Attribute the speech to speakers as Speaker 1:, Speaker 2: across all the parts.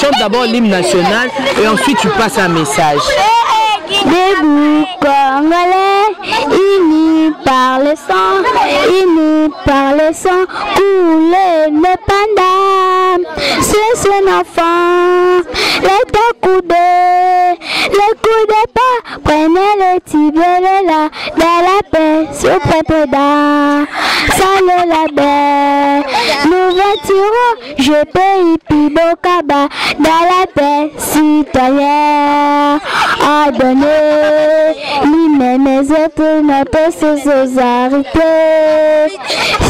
Speaker 1: chantes d'abord l'hymne national et ensuite tu passes un message.
Speaker 2: Debout congolais, unis par le sang, couler le panda, c'est son enfant, les deux coups de pas, prenez le tibele là, dans la paix, sous prétendant, salut la belle, nous voiturons, je paye Pibokaba, dans la paix, citoyen, à donner, lui-même mes autres, notre solidarité,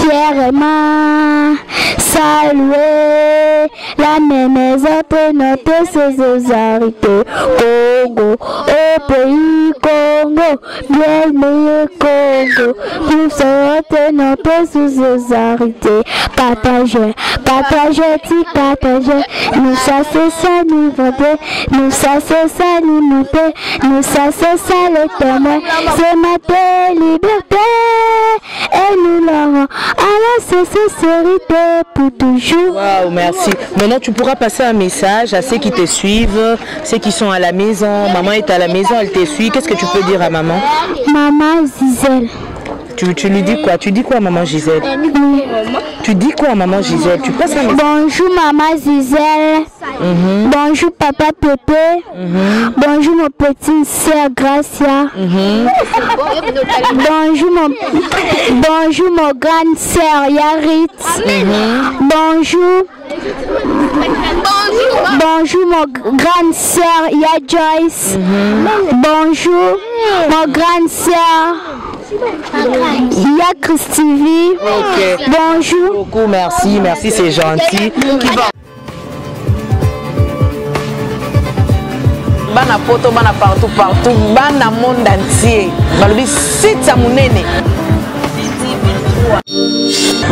Speaker 2: fièrement, saluer, la même mes autres, notre solidarité, Congo, au pays Congo, bien meilleur Congo, nous sommes notre solidarité, partager, nous ça c'est ça nous voter, nous ça c'est ça nous monter, nous ça c'est ça le témoin, c'est ma liberté, et nous l'aurons à la sincérité pour toujours.
Speaker 1: Waouh, merci. Maintenant tu pourras passer un message à ceux qui te suivent, ceux qui sont à la maison. Maman est à la maison, elle te suit. Qu'est-ce que tu peux dire à maman?
Speaker 2: Maman Gisèle.
Speaker 1: Tu lui dis quoi? Tu dis quoi à maman Gisèle? Tu dis quoi à maman Gisèle? Tu passes un message.
Speaker 2: Bonjour maman Gisèle. Bonjour papa Pépé. Bonjour mon petit sœur Gracia. Bonjour mon grande sœur Yarit. Bonjour mon grande sœur Ya Joyce. Bonjour mon grande sœur Ya Christivi. Bonjour.
Speaker 1: Beaucoup, merci, c'est gentil. Bana poto, bana partout, bana monde entier. Balobi sita munene.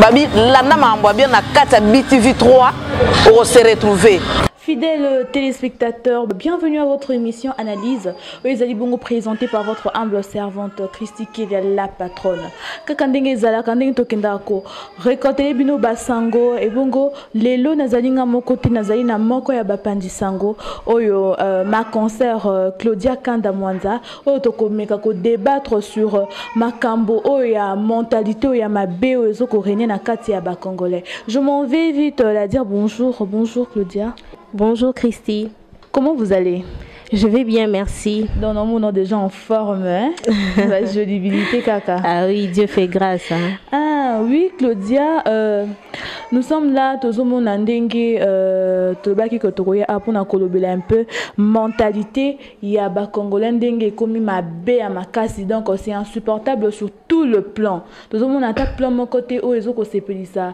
Speaker 1: Babi landa mambo bien na kata BTV3 pour se retrouver.
Speaker 3: Fidèles téléspectateurs, bienvenue à votre émission Analyse. Les Alibongo présenté par votre humble servante Christy Kelia, la patronne. Kakandenge zala kandenge tokendako. Récolter bino basango et bongo lelo nazalinga mokote nazali na moko ya bapandi sango. Oyo ma concert Claudia Kanda Mwanza. Oyo tokomeka ko débattre sur makambo oyo ya mentalité oyo ya mabe oyo zoko régner na kati ya ba congolais. Je m'en vais vite la dire bonjour Claudia.
Speaker 4: Bonjour Christy.
Speaker 3: Comment vous allez?
Speaker 4: Je vais bien, merci.
Speaker 3: Dans nos mots, déjà en forme, hein? La jolibilité, caca.
Speaker 4: Ah oui, Dieu fait grâce. Hein?
Speaker 3: Ah oui, Claudia, nous sommes là, tous au monde ndenge, tobaki kotokoya apona kolobela un peu mentalité. Il y a ba congolais ndenge komi ma bé à ma casse, donc c'est insupportable sur tout le plan. Tous au monde attaque plan mon côté où ils ont ça,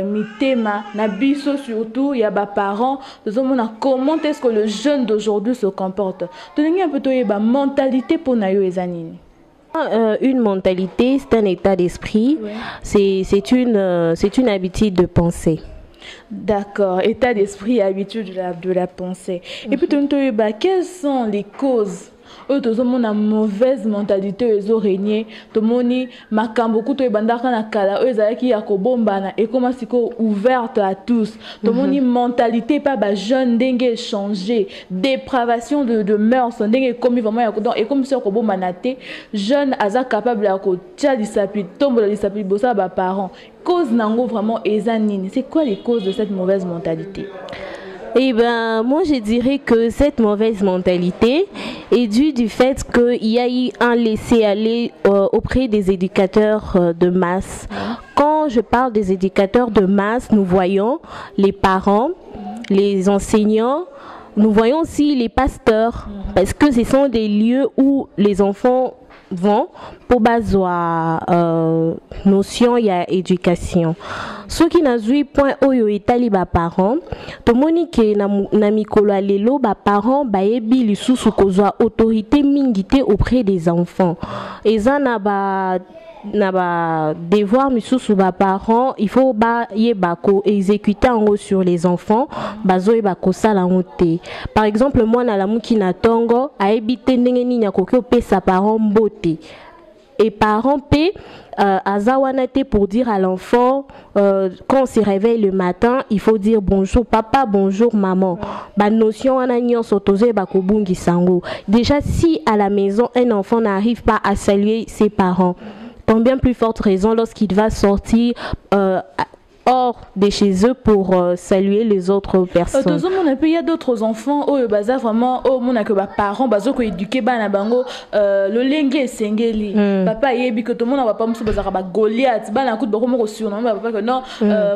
Speaker 3: mitema, na biso surtout, il y a ba parents. Tous au monde comment est-ce que le jeune d'aujourd'hui se comporte? Tenez un peu de mentalité pour nayo ezanini.
Speaker 4: Une mentalité, c'est un état d'esprit, ouais. C'est une habitude de penser.
Speaker 3: D'accord, état d'esprit et habitude de la pensée. Et puis, quelles sont les causes? Tout le monde a mauvaise mentalité, ils ont régné. Tout le monde a beaucoup de bandaka na kala, eux qui a kobombana et comment c'est ouverte à tous. Tout le monde a mentalité pas ba jeune dengue changé, dépravation de mœurs, dengue comme vraiment et comme si kobombana té jeune aza capable à ko tia disapi tombe la disapi bossa ba parents. Cause nango vraiment ezanine. C'est quoi les causes de cette mauvaise mentalité?
Speaker 4: Eh ben, moi je dirais que cette mauvaise mentalité est due du fait qu'il y a eu un laisser-aller auprès des éducateurs de masse. Quand je parle des éducateurs de masse, nous voyons les parents, les enseignants, nous voyons aussi les pasteurs, parce que ce sont des lieux où les enfants vont pour basoa notion ya éducation. Ce qui n'a joué point oyo etali ba parents to monike na mikolo lelo ba parents ba yebi lisusu kozwa autorité mingité auprès des enfants. Eza na ba devoir misusu ba parents il faut ba yeba ko exécuter en haut sur les enfants bazo yeba ko sala ngote. Par exemple moi na la muki na tongo a ebite ndenge nini akoki opesa parents mbote. et parents paient azawanate pour dire à l'enfant quand on se réveille le matin, il faut dire bonjour papa, bonjour maman. Ba notion déjà si à la maison un enfant n'arrive pas à saluer ses parents, tant bien plus forte raison lorsqu'il va sortir hors de chez eux pour saluer les autres personnes.
Speaker 3: Il y a d'autres enfants où vraiment mon parents bazo ko éduquer bana bango le lengue sengeli papa yebi que tout le monde va pas muso bazara ba Goliath bana coup de bako mo surnom papa que non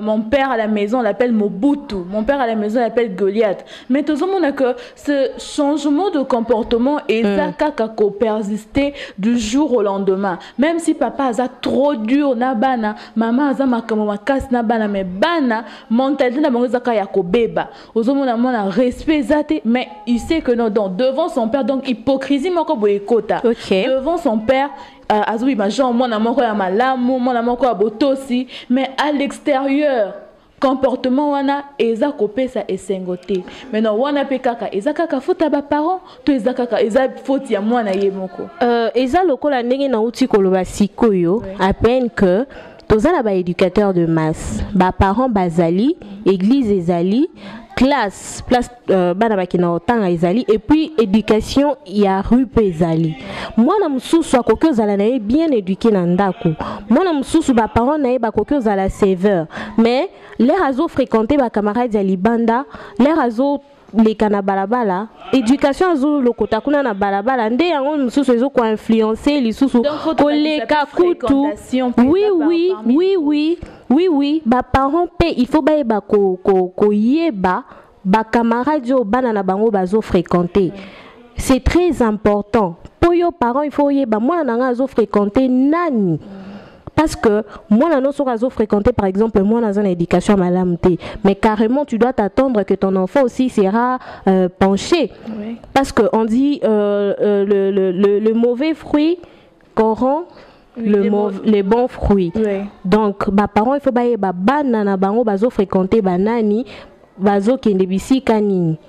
Speaker 3: mon père à la maison l'appelle Mobutu, mon père à la maison l'appelle Goliath. Mais tout le monde que ce changement de comportement est ça kaka ko persister du jour au lendemain, même si papa a trop dur na bana, maman a makamo makas na bana, mais bana mentalité na bango zaka ya ko beba ozomona mona respect zate, mais il sait que non, donc devant son père, donc hypocrisie moko boyekota devant son père azoui ma genre mona moko ya malamu mona moko ya botosi, mais à l'extérieur comportement wana eza kopé ça esengote. Maintenant wana pe kaka eza kaka faute ba parents to eza kaka eza faute ya mwana ye moko
Speaker 4: eza lokola ndenge na uti koloba sikoyo à peine que tozala ba éducateur de masse, ba parents bazali, église ezali, classe place bana bakina otanga ezali, et puis éducation ya rue ezali. Mwana mususu akoki ozala na ye bien éduqué na ndako, mwana mususu ba parents na ye bakoki ozala sévère, mais les azo fréquenter ba camarades ya libanda, les azo les kana balabala, éducation azo lokota kuna na balabala nde yango mususu ezo ko influencer lisusu koleka kutu. Oui, ba parents pe il faut ba ko yeba ba camarades yo bana na bango bazo fréquenter. C'est très important. Pour yo parents il faut yeba moi na nga azo fréquenter nani. Parce que moi, on a fréquenté par exemple, moi, dans une éducation à malamté. Mais carrément, tu dois t'attendre que ton enfant aussi sera penché. Oui. Parce qu'on dit le mauvais fruit corrompt les bons fruits. Oui. Donc, bah, parents, il faut bah banana bango bazo fréquenter banani bazo kendebisi kanini.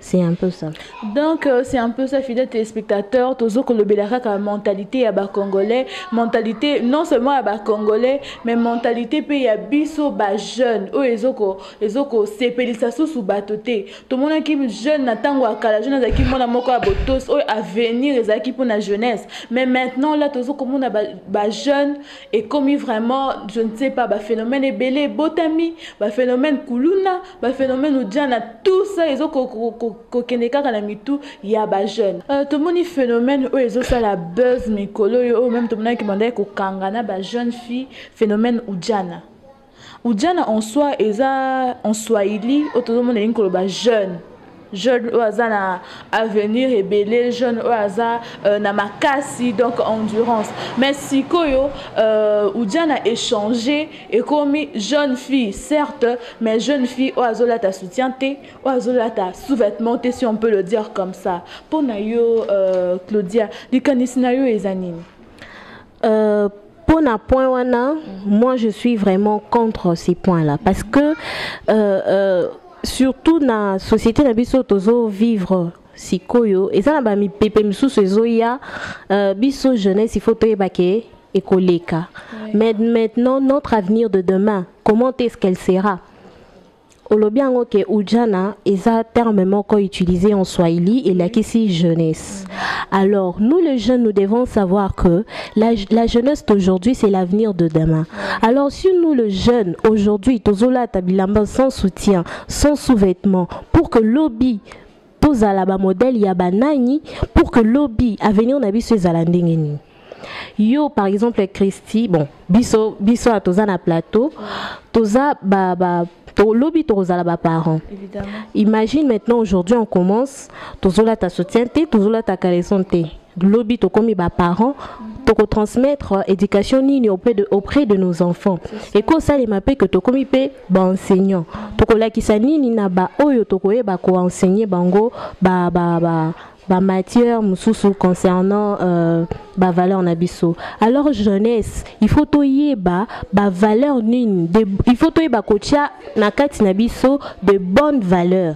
Speaker 4: C'est un peu ça.
Speaker 3: Donc, c'est un peu ça, fidèles téléspectateurs. Tozo que le Bélaraka a mentalité à bas congolais, mentalité non seulement à bas congolais, mais mentalité pays à biso bas jeune. Oh, ezoko c'est pélissasso sous batoté. Tout le monde qui est jeune n'attend à la jeune qui mon amour à botos. Oh, à venir les acquis pour la jeunesse. Mais maintenant là, tozo comme on a bas jeune et comme vraiment, je ne sais pas, bas phénomène est belé, botami, bas phénomène kuluna, bas phénomène oudjana, tout ça, ezoko kokeneka kana mitu ya ba jeune tout le monde phénomène où ils ont ça la buzz mikolo ou même tout le monde qui mandait ko kangana ba jeune fille phénomène ujana en soi eza en swahili tout le monde est ko ba jeune au hasard na avenir rebelle jeune au hasard na makasi donc endurance, mais si koyo ujana échangé et comme jeune fille certes, mais jeune fille au hasard ta soutien té au hasard ta sous-vêtement té, si on peut le dire comme ça. Pour nayo Claudia likanisina yo ezanini
Speaker 4: pour na point wana, moi je suis vraiment contre ces points là parce que surtout dans la société na biso tozo vivre sikoyo et ça na ba mi pepe misusu ezoya biso jeunesse il faut toyebake ekoleka. Mais maintenant notre avenir de demain, comment est-ce qu'elle sera? Olobiango ke ujana est un terme moko utilisé en swahili et la kisi jeunesse. Alors nous les jeunes nous devons savoir que la jeunesse d'aujourd'hui c'est l'avenir de demain. Alors si nous les jeunes aujourd'hui tozola tabilamba sans soutien, sans sous-vêtements, pour que lobby tozala ba modèle ya banani, pour que lobby avenir na biso ezala ndenge nini. Yo par exemple Christy, bon biso a toza na plateau, toza lobby tozala ba parents. Évidemment. Imagine maintenant aujourd'hui on commence tozola ta soutien té, tozola ta caressante té. Lobby to komi ba parents, to ko transmettre éducation nini auprès de nos enfants. Et ko ça les mapé que to komi pe ba enseignant. To ko lakisa nini na ba oyo to ko yeba ko enseigner bango ba matière mususu concernant ba valeur na biso. Alors jeunesse, il faut toyeba ba valeur nini, il faut toyeba kotia na kati na biso de bonnes valeurs.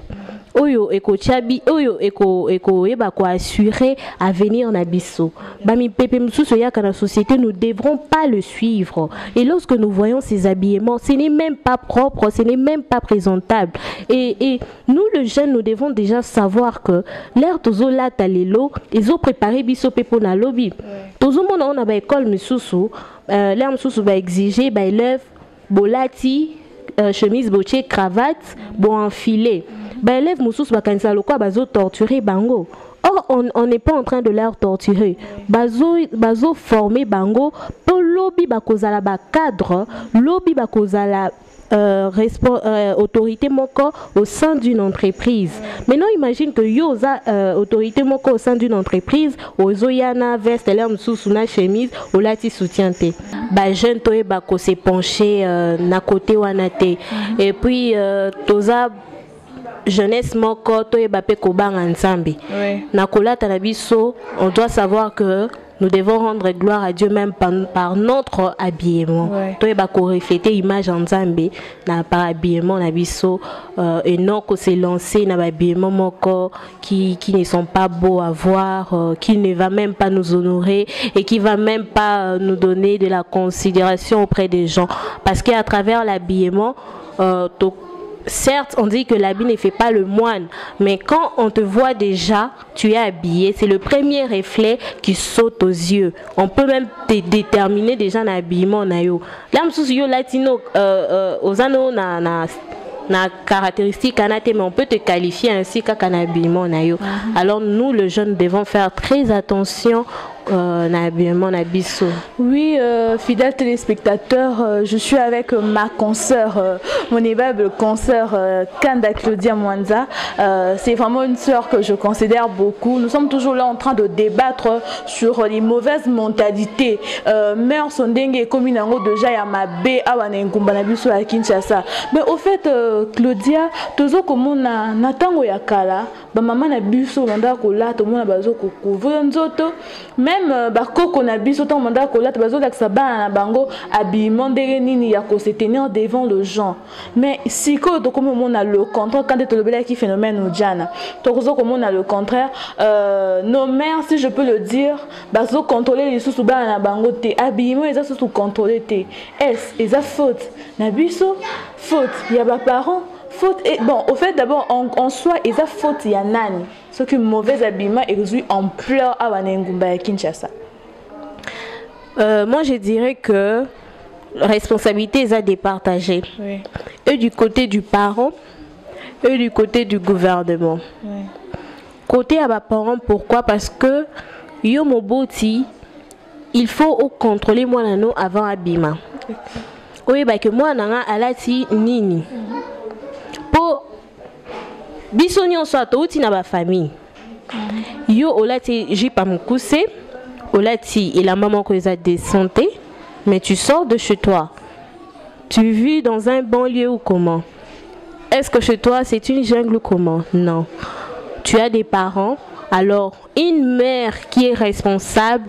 Speaker 4: oyo eko chabi oyo eko eba ko assurer avenir na biso bami pepe mususu ya kana société nous devrons pas le suivre et lorsque nous voyons ces habillements ce n'est même pas propre, ce n'est même pas présentable et nous les jeunes nous devons déjà savoir que l'air tozo la talelo ils ont préparé biso pepo na lobby tozo mona on a ba école mususu l'air mususu ba exiger ba élève bolati chemise boche cravate bon enfilé ba élève mususu ba kanisa lokwa bazo torturer bango. Or on n'est pas en train de leur torturer bazo former bango pour lobby ba kozala ba cadre lobby ba kozala autorité moko au sein d'une entreprise. Maintenant imagine que yoza autorité moko au sein d'une entreprise ozoyana veste l'air sous na chemise ou lati soutien te ba jeune toye ba ko se pencher na côté wana te et puis toza jeunesse moko toye ba pe ko banga nzambe na kolata na biso on doit savoir que nous devons rendre gloire à Dieu même par notre habillement. Toi, il faut refléter l'image en Zambie, par habillement, et non que c'est lancé dans habillement qui ne sont pas beaux à voir, qui ne va même pas nous honorer et qui va même pas nous donner de la considération auprès des gens. Parce qu'à travers l'habillement, certes, on dit que l'habit ne fait pas le moine, mais quand on te voit déjà, tu es habillé, c'est le premier reflet qui saute aux yeux. On peut même déterminer déjà un habillement. Là, je latino, aux anneaux, na caractéristique mais on peut te qualifier ainsi qu'un habillement. Alors nous, les jeunes, devons faire très attention.
Speaker 3: Oui, fidèles téléspectateurs, je suis avec ma consoeur, mon aimable consoeur Kanda Claudia Mwanza. C'est vraiment une sœur que je considère beaucoup. Nous sommes toujours là en train de débattre sur les mauvaises mentalités. Mère Sondenge Kominango déjà ya mabe awanenkumba na biso à Kinshasa. Mais au fait, Claudia, tozo komona natango ya kala, ba mama na biso manda ko la to mona bazo ko couvrir nzoto. Même bakoko na biso tant manda ko la to bazo laksa ba na bango habillement ndenge nini ya ko se tenir devant le gens. Mais si ko to comme on a le contraire quand tu le qui phénomène ou jana. Tozo comme on a le contraire nos mères si je peux le dire bazo contrôler les sous ba na bango te habillement ils sous contrôler te. Est-ce ils a faute na biso faute il y a ba parents faute et bon au fait d'abord en soi ils a faute il y a nani ce que mauvais habillement exige en pleurs à Wanengumba et Kinshasa.
Speaker 4: Moi je dirais que la responsabilité est à départager. Oui. Et du côté du parent et du côté du gouvernement. Oui. Côté à ma parent pourquoi parce que yo moboti il faut contrôler moi nano avant abima. Oui bah que moi nanga alati nini. Pour bisonyon soit outi na ba famille. Yo olati jipa mukuse, olati et la maman que ça de santé, mais tu sors de chez toi. Tu vis dans un banlieue ou comment? Est-ce que chez toi c'est une jungle ou comment? Non. Tu as des parents, alors une mère qui est responsable,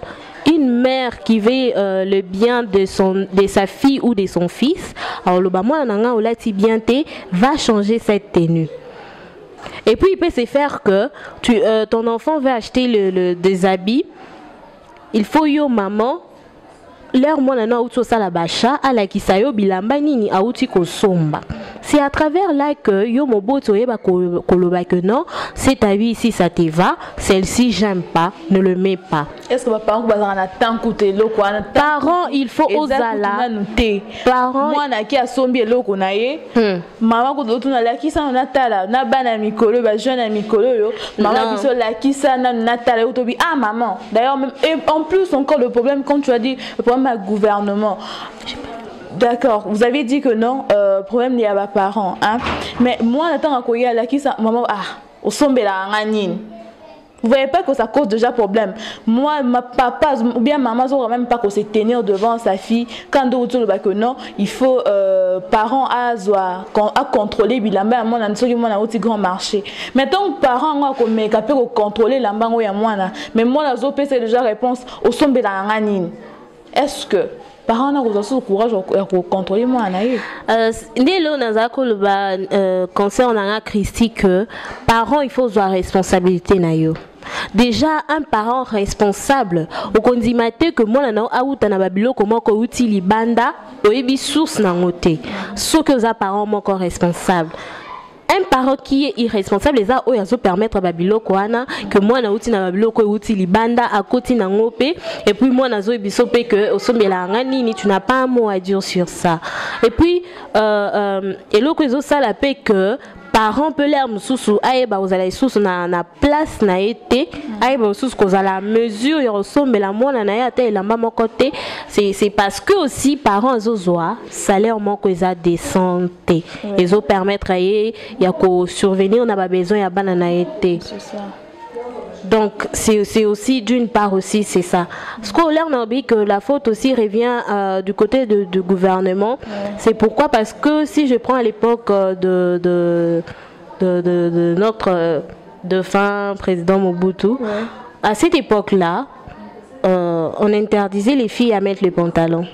Speaker 4: une mère qui veut le bien de sa fille ou de son fils, alors le bamou nanga olati bien te va changer cette tenue. Et puis il peut se faire que ton enfant va acheter des habits, il faut yo maman l'air moi nana outo sala bacha ala kisayo bilamba nini auti ko somba. C'est à travers là que yo moboto yeba koloba que non, cet habit ici ça te va, celle-ci j'aime pas, ne le mets pas.
Speaker 3: Est-ce que mes parents bazana tant coûter loko ana
Speaker 4: parents il faut osala
Speaker 3: parents moi na ki asombi loko na ye maman ko dotu na la ki sa na tala na bana mikolo ba jeune mikolo yo maman biso la ki sa na tala otobi ah maman d'ailleurs et en plus encore le problème quand tu as dit le problème à gouvernement. D'accord, vous avez dit que non, problème lié à mes parents, hein. Mais moi, j'attends à quoi il y a là qui ça, maman, au sommet là, vous voyez pas que ça cause déjà problème. Moi, ma papa ou bien maman, ils ne même pas qu'on se tenir devant sa fille. Quand on dit que non, il faut parents à contrôler bilamba moi na nsoki moi na oti grand marché. Maintenant parents ngako me capé ko contrôler lambango ya moi na. Mais moi la zo c'est déjà réponse au sommet là ngani. Est-ce que parents na ko courage de contrôler moi na ye
Speaker 4: ndelo naza ko le concernant Christy que parents il faut avoir responsabilité na yo. Déjà un parent responsable au condimate que moi na auta na babilo comment ko uti libanda oyebi source na ngote so que za parent mon responsable. Un parent qui est irresponsable les a oyazo permettre babilo koana que moi na uti na babilo ko uti libanda à côté na ngope et puis moi na zo ebisope que osombela ngani ni tu n'as pas un mot à dire sur ça. Et puis et l'autre chose ça la paix que parents peut l'air mususu aeba ozala isusu na place na été aeba mususu kozala mesure ya osombela mwana na ya te la maman côté c'est parce que aussi parents zozoa salaire moko eza décente ils ont permettre ya ko survenir na ba besoin ya bana na été. C'est ça. Donc c'est aussi d'une part aussi c'est ça. Scolaire n'a oublié que la faute aussi revient du côté du gouvernement. C'est pourquoi parce que si je prends à l'époque de notre défunt président Mobutu, à cette époque-là, on interdisait les filles à mettre les pantalons.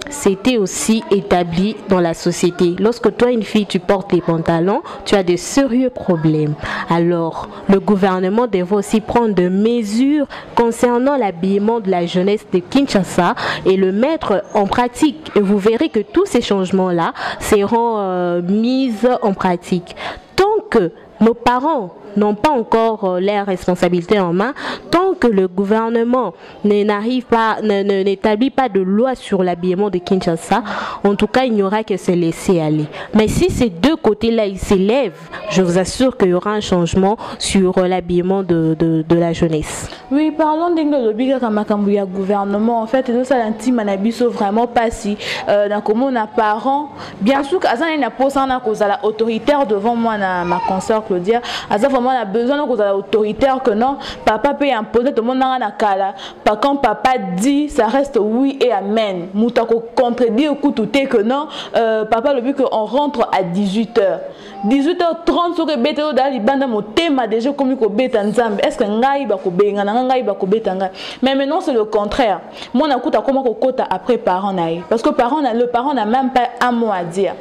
Speaker 4: C'était aussi établi dans la société. Lorsque toi, une fille, tu portes les pantalons, tu as de sérieux problèmes. Alors, le gouvernement devrait aussi prendre des mesures concernant l'habillement de la jeunesse de Kinshasa et le mettre en pratique. Et vous verrez que tous ces changements-là seront mis en pratique. Tant que nos parents n'ont pas encore leurs responsabilités en main, tant que le gouvernement n'établit pas de loi sur l'habillement de Kinshasa, en tout cas, il n'y aura que se laisser aller. Mais si ces deux côtés-là, ils s'élèvent, je vous assure qu'il y aura un changement sur l'habillement de la jeunesse.
Speaker 3: Oui, parlons de gouvernement. En fait, c'est ça l'intime manabiso vraiment pas si dans comment on a parents. Bien sûr, qu'azan il n'a pas ça na cause la autoritaire devant moi ma consoeur Claudia. Azan vraiment a besoin de cause la autoritaire que non, papa peut imposer tout le monde dans la kala. Par contre, papa dit ça reste oui et amen. Moutako contredire coup tout est que non, papa le but qu'on rentre à 18h. 18h30 sur le béto dans les bandes mon thème déjà comme ko beta nzambe. Est-ce que ngai ba ko benga ngai ba ko beta ngai. Mais maintenant c'est le contraire. Moi na kuta comment ko kota après parent naï parce que le parent n'a même pas un mot à dire.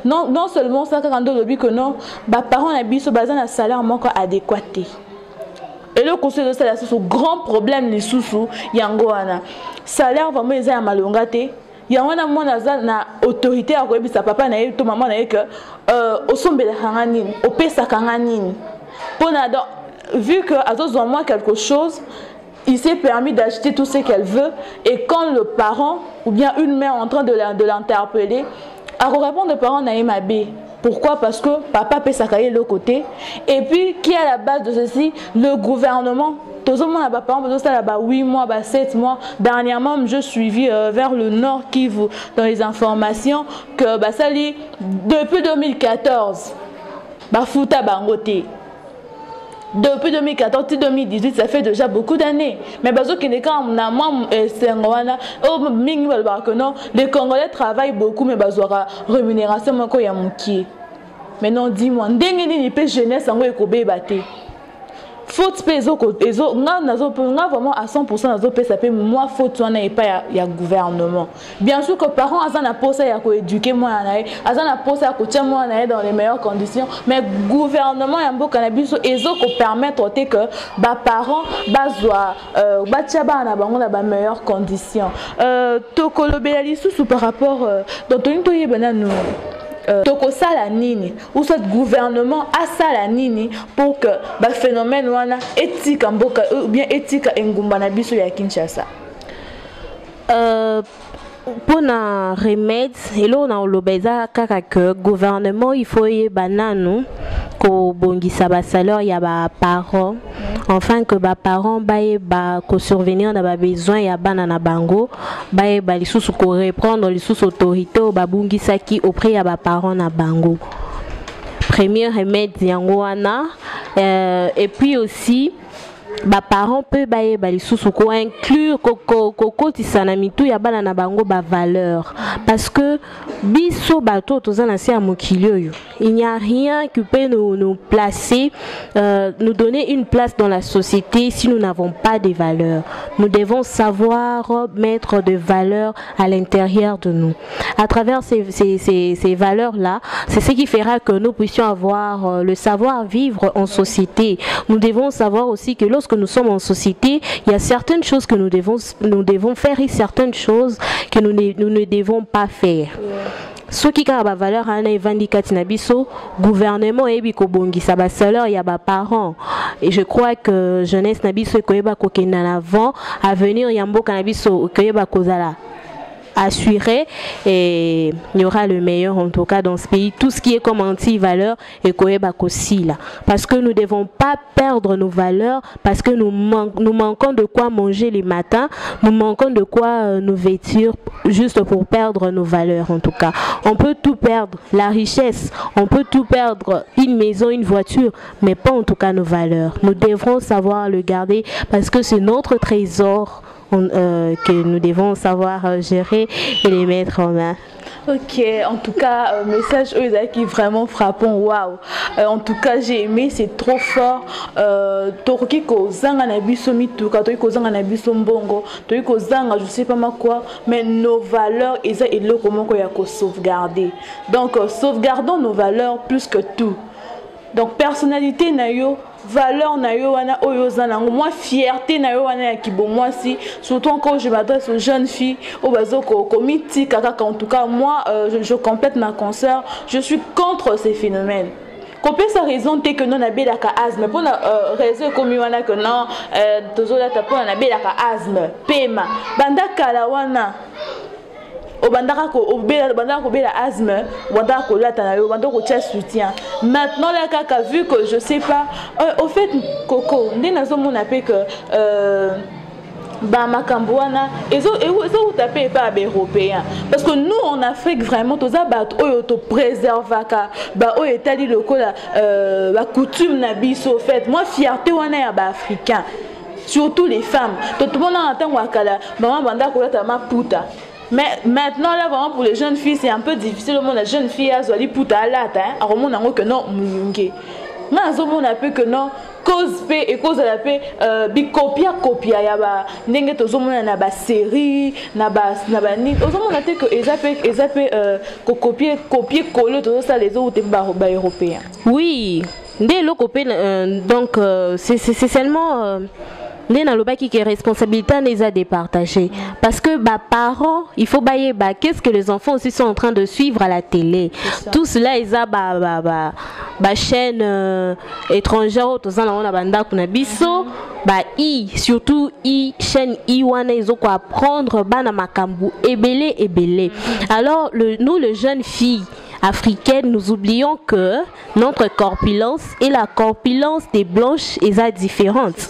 Speaker 3: Non seulement ça quand le but que non, ba parent na biso bazan na salaire moko adéquaté. Et le conseil de salaire c'est ce grand problème les sous yango wana. Salaire vraiment ils a malongate. Il y a na autorité à quoi sa papa na to maman na que osombela kanganine opesa kanganine pona donc vu que azozo en moi quelque chose il s'est permis d'acheter tout ce qu'elle veut et quand le parent ou bien une mère en train de l'interpeller à répondre le parent na mabe. Pourquoi? Parce que papa peut s'accueillir de l'autre côté. Et puis, qui est à la base de ceci? Le gouvernement. Tout le monde a par exemple 8 mois, 7 mois. Dernièrement, je suivi vers le nord Kivu dans les informations que ça lit depuis 2014. Fouta Bangote. Depuis 2014 2018, ça fait déjà beaucoup d'années. Mais parce que les Congolais travaillent beaucoup, mais ils ont une rémunération. Mais non, dis-moi, il peut jeunesse en faute vraiment à 100% ça peut moi faute et pas il gouvernement. Bien sûr que parents ont posé à éduquer moi ont posé à coacher moi dans les meilleures conditions mais gouvernement y a beaucoup cannabis et permettre que parents na meilleures conditions tokolobeli sous par rapport donc toko sala nini ou ce gouvernement a sala nini pour que ba phénomène wana éthique mboka ou bien éthique engumba na biso ya Kinshasa
Speaker 4: pour na remède et là on a lobeza kaka que gouvernement il faut y bananu ko bongisa ba salaire ya ba parents enfin que ba parents ba ko survenir na ba besoin ya bana na bango ba lisusu ko reprendre lisusu autorité ba bongisa ki auprès ya ba parents na bango premier remède yango wana et puis aussi ba parents peut bailler ba lisusu ko inclure ko tisanamitu ya bana na bango ba valeur parce que biso bato tozana si amokilio il n'y a rien qui peut nous placer nous donner une place dans la société si nous n'avons pas de valeurs. Nous devons savoir mettre de valeurs à l'intérieur de nous. À travers ces valeurs-là, c'est ce qui fera que nous puissions avoir le savoir-vivre en société. Nous devons savoir aussi que lorsque nous sommes en société, il y a certaines choses que nous devons faire et certaines choses que nous ne devons pas faire. Ce qui a ba valeur ana evandikati na biso gouvernement ebi ko bongisa ba salaire ya ba parents et je crois que jeunesse na biso ko yeba ko kenda na avant avenir ya mboka na biso ko yeba kozala assuré et il y aura le meilleur en tout cas dans ce pays. Tout ce qui est comme anti-valeur et là parce que nous ne devons pas perdre nos valeurs parce que nous manquons de quoi manger les matins, nous manquons de quoi nous vêtir juste pour perdre nos valeurs en tout cas. On peut tout perdre, la richesse, on peut tout perdre, une maison, une voiture, mais pas en tout cas nos valeurs. Nous devrons savoir le garder parce que c'est notre trésor que nous devons savoir gérer et les mettre en main.
Speaker 3: Ok, en tout cas, message qui est vraiment frappant, waouh. En tout cas, j'ai aimé, c'est trop fort. Toroki ko zanga na biso mituka, toroki ko zanga na biso mbongo, toroki ko zanga je sais pas quoi, mais nos valeurs, ils ont comment qu'on y a qu'à sauvegarder. Donc, sauvegardons nos valeurs plus que tout. Donc, personnalité nayo, valeur nayo wana oyozana, moi fierté nayo wana ya kibo moi si surtout quand je m'adresse aux jeunes filles au bazo komiti kaka en tout cas moi je complète ma concert, je suis contre ces phénomènes. Combien sa raison t'es que non a belaka asthme pour la raison comme wana que non tozola tapo na belaka asthme pema banda kala wana maintenant là kaka vu que je sais pas au fait Coco ndenazo mon appel que Makamboana et vous tapez pas européen parce que nous en Afrique vraiment tous abat auto préservaka ba o etali lokola la coutume na biso fait moi fierté wana ya ba africain surtout les femmes tout le monde entend wakala maman banda ko ta ma puta. Mais maintenant, là, vraiment, pour les jeunes filles, c'est un peu difficile. La jeune fille a zoali puta à la tête. Alors, on a que non, mouillungue. Mais on a peu que non, cause paix et cause de la paix, copia, yaba, n'engue to zomo na ba série, na ba ni. Ozomon a te que copier, coller tout ça les autres ba européens.
Speaker 4: Oui, dès le copier, donc c'est seulement. Qui est responsabilité les a départagées parce que parents il faut bailler qu'est-ce que les enfants aussi sont en train de suivre à la télé tout cela ils a chaîne étrangère tous en on a banda kuna biso surtout chaîne wana ils ont quoi apprendre bana makambu ebele alors nous les jeunes filles africaines, nous oublions que notre corpulence et la corpulence des blanches est différente.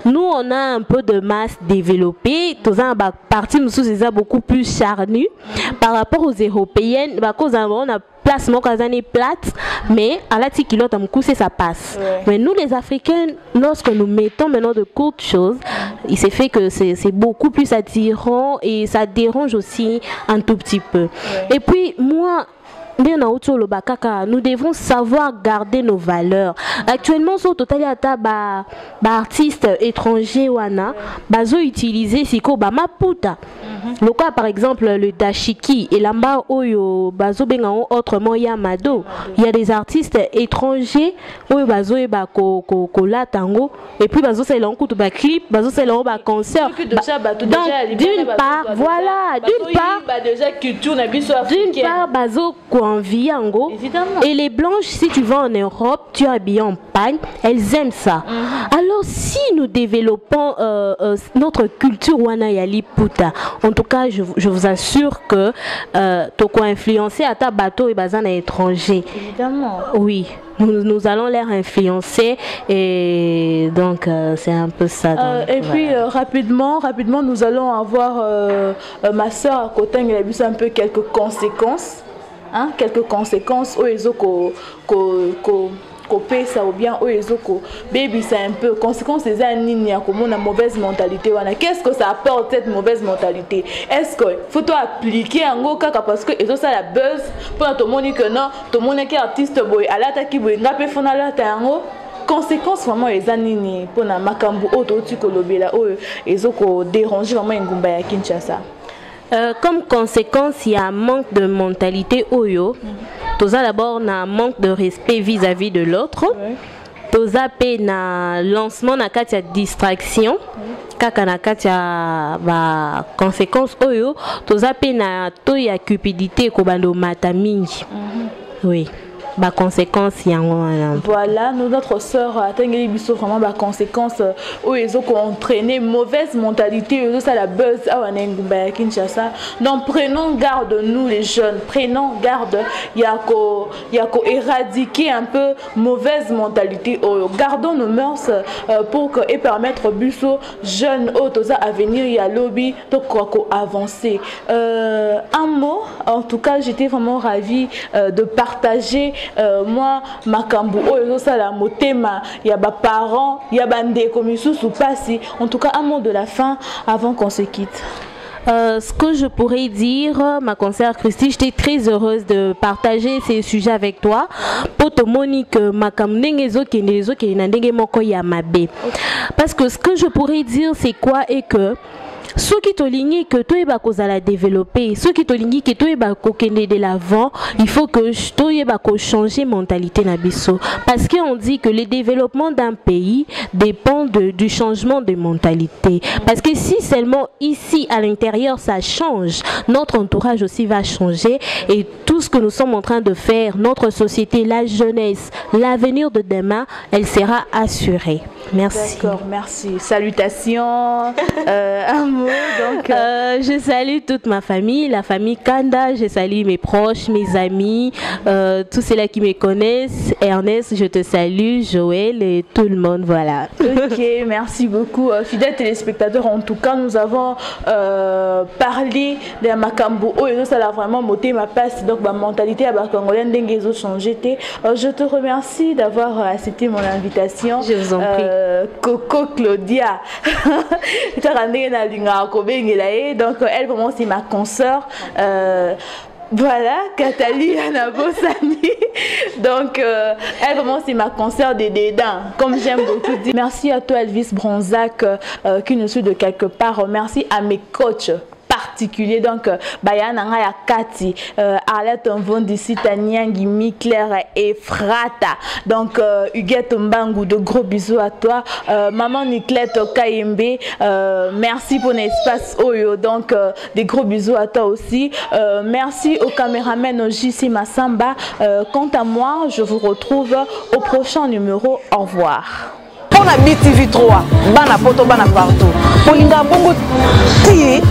Speaker 4: Nous, on a un peu de masse développée, partie nous sommes beaucoup plus charnus par rapport aux européennes, on a place plate, mais à la tikilote ça passe. Mais nous les Africaines, lorsque nous mettons maintenant de courtes choses, il s'est fait que c'est beaucoup plus attirant et ça dérange aussi un tout petit peu. Et puis moi, nous devons savoir garder nos valeurs. Actuellement, sur total artistes étrangers wana bazo utiliser siko ba maputa. Le cas par exemple le dashiki et lamba oyo bazo benga autrement yamado. Il y a des artistes étrangers oyo bazo ba ko la tango et puis bazo c'est l'encoup ba clip, bazo c'est l'encoup ba concert. D'une part, voilà, d'une part bazo Viango. Et les blanches, si tu vas en Europe, tu es habillé en pagne, elles aiment ça. Alors si nous développons notre culture wanayali puta, en tout cas je vous assure que tu peux influencer à ta bateau et bazan à étranger.
Speaker 3: Évidemment.
Speaker 4: Oui. Nous allons les influencer et donc c'est un peu ça. Donc,
Speaker 3: et puis rapidement nous allons avoir ma soeur à côté, elle a vu un peu quelques conséquences. Quelques conséquences au kopesa ou bien oyezoko baby c'est un peu conséquence des années comme on a mauvaise mentalité wana qu'est-ce que ça apporte cette mauvaise mentalité est-ce que faut toi appliquer en gros kaka parce que et ça la buzz pour tout le monde que non tout le monde qui est artiste boy alata ki boy ngape fona la tango conséquences vraiment les années pour na makambu auto tu kolobela o ezoko déranger vraiment ngumba ya Kinshasa.
Speaker 4: Comme conséquence, il y a un manque de mentalité oyo. Toza d'abord un manque de respect vis-à-vis de l'autre. Toza pe na lancement na katia distraction. Kaka na katia ba conséquence oyo. Toza pe na toya cupidité ko bando mata mingi. Oui. Bah conséquence
Speaker 3: voilà notre sœur a tengeli biso vraiment bah conséquence où ils ont entraîné mauvaise mentalité ça la buzz à Wanengumba Kinshasa. Donc prenons garde nous les jeunes, prenons garde yako éradiquer un peu mauvaise mentalité gardons nos mœurs pour que et permettre biso jeunes autres à venir y a lobby donc quoi avancer. Un mot en tout cas j'étais vraiment ravie de partager moi makambu oyo ça la motema ya ba parents ya bande comme sous passi en tout cas un mot de la fin avant qu'on se quitte.
Speaker 4: Ce que je pourrais dire, ma consoeur Christy, j'étais très heureuse de partager ces sujets avec toi. Pour te monique parce que ce que je pourrais dire c'est quoi et que ceux qui t'olignent que toi eba kozala développer, ceux qui t'olignent que toi eba kokende de l'avant, il faut que toi eba ko changer mentalité na biso parce qu'on dit que le développement d'un pays dépend du changement de mentalité parce que si seulement ici à l'intérieur ça change, notre entourage aussi va changer et tout ce que nous sommes en train de faire, notre société, la jeunesse, l'avenir de demain, elle sera assurée. Merci.
Speaker 3: D'accord, merci. Salutations. Donc,
Speaker 4: je salue toute ma famille, la famille Kanda, je salue mes proches, mes amis, tous ceux-là qui me connaissent. Ernest, je te salue, Joël et tout le monde, voilà.
Speaker 3: Ok, merci beaucoup. Fidèles téléspectateurs, en tout cas, nous avons parlé de Makambo. Oh, ça l'a vraiment moté ma passe, donc ma mentalité à Congolais d'Engezo changé. Je te remercie d'avoir accepté mon invitation.
Speaker 4: Je vous en prie.
Speaker 3: Coco Claudia. Donc elle vraiment c'est ma consoeur. Voilà, Katali Anabosani. Donc, elle vraiment c'est ma consoeur des dédains, comme j'aime beaucoup dire. Merci à toi Elvis Bronzac qui nous suit de quelque part. Merci à mes coachs particulier donc Bayana ya Kati Arlette Mvondisi Tanyangi Mikler et Frata donc Huguette Mbangu, de gros bisous à toi. Maman Niclette Kayembe, merci pour l'espace Oyo, donc des gros bisous à toi aussi. Merci au caméraman JC Massamba. Quant à moi, je vous retrouve au prochain numéro. Au revoir.
Speaker 1: On a BTV3, bana poto bana partout. Polinga bongo ti